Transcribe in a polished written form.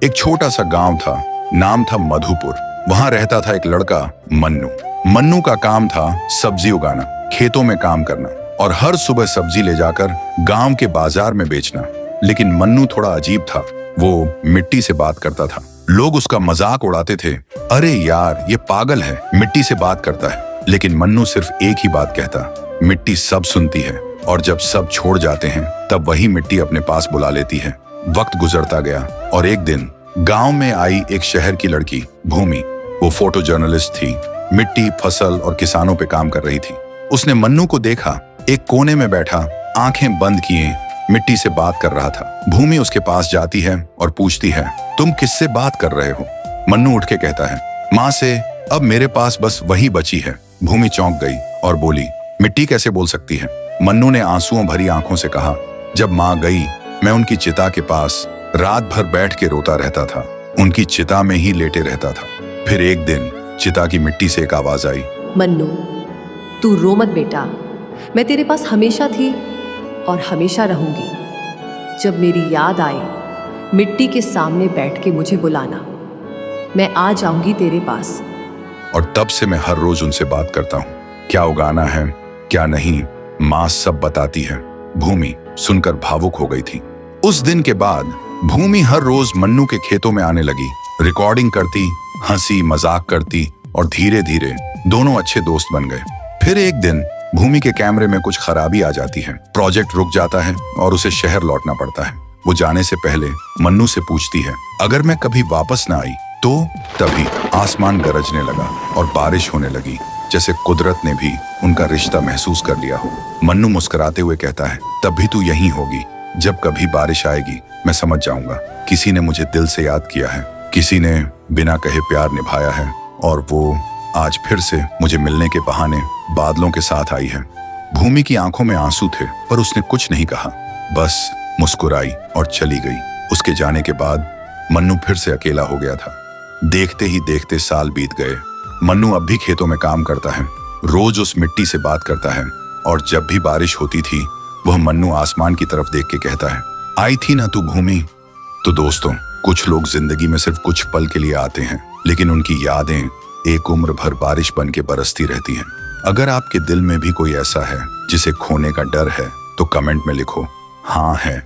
एक छोटा सा गांव था, नाम था मधुपुर। वहां रहता था एक लड़का मन्नू। मन्नू का काम था सब्जी उगाना, खेतों में काम करना और हर सुबह सब्जी ले जाकर गांव के बाजार में बेचना। लेकिन मन्नू थोड़ा अजीब था। वो मिट्टी से बात करता था। लोग उसका मजाक उड़ाते थे, अरे यार ये पागल है, मिट्टी से बात करता है। लेकिन मन्नू सिर्फ एक ही बात कहता, मिट्टी सब सुनती है और जब सब छोड़ जाते हैं तब वही मिट्टी अपने पास बुला लेती है। वक्त गुजरता गया और एक दिन गांव में आई एक शहर की लड़की भूमि। वो फोटो जर्नलिस्ट थी, मिट्टी, फसल और किसानों पे काम कर रही थी। उसने मन्नू को देखा, एक कोने में बैठा, आंखें बंद किए मिट्टी से बात कर रहा था। भूमि उसके पास जाती है और पूछती है, तुम किससे बात कर रहे हो? मन्नू उठ के कहता है, माँ से। अब मेरे पास बस वही बची है। भूमि चौंक गई और बोली, मिट्टी कैसे बोल सकती है? मन्नू ने आंसुओं भरी आंखों से कहा, जब माँ गई मैं उनकी चिता के पास रात भर बैठ के रोता रहता था, उनकी चिता में ही लेटे रहता था। फिर एक दिन चिता की मिट्टी से एक आवाज आई, मन्नू तू रो मत बेटा, मैं तेरे पास हमेशा थी और हमेशा रहूंगी। जब मेरी याद आए मिट्टी के सामने बैठ के मुझे बुलाना, मैं आ जाऊंगी तेरे पास। और तब से मैं हर रोज उनसे बात करता हूँ, क्या उगाना है क्या नहीं, माँ सब बताती है। भूमि सुनकर भावुक हो गई थी। उस दिन के बाद भूमि हर रोज मन्नू के खेतों में आने लगी, रिकॉर्डिंग करती, हंसी मजाक करती और धीरे धीरे दोनों अच्छे दोस्त बन गए। फिर एक दिन भूमि के कैमरे में कुछ खराबी आ जाती है, प्रोजेक्ट रुक जाता है और उसे शहर लौटना पड़ता है। वो जाने से पहले मन्नू से पूछती है, अगर मैं कभी वापस ना आई तो? तभी आसमान गरजने लगा और बारिश होने लगी, जैसे कुदरत ने भी उनका रिश्ता महसूस कर लिया हो। मन्नू मुस्कुराते हुए कहता है, तब भी तू यहीं होगी। जब कभी बारिश आएगी मैं समझ जाऊंगा, किसी ने मुझे दिल से याद किया है, किसी ने बिना कहे प्यार निभाया है और वो आज फिर से मुझे मिलने के बहाने बादलों के साथ आई है। भूमि की आंखों में आंसू थे पर उसने कुछ नहीं कहा, बस मुस्कुराई और चली गई। उसके जाने के बाद मन्नू फिर से अकेला हो गया था। देखते ही देखते साल बीत गए। मन्नू अब भी खेतों में काम करता है, रोज उस मिट्टी से बात करता है और जब भी बारिश होती थी वह मन्नू आसमान की तरफ देख के कहता है, आई थी ना तू भूमि। तो दोस्तों, कुछ लोग जिंदगी में सिर्फ कुछ पल के लिए आते हैं, लेकिन उनकी यादें एक उम्र भर बारिश बन के बरसती रहती हैं। अगर आपके दिल में भी कोई ऐसा है जिसे खोने का डर है तो कमेंट में लिखो, हाँ है।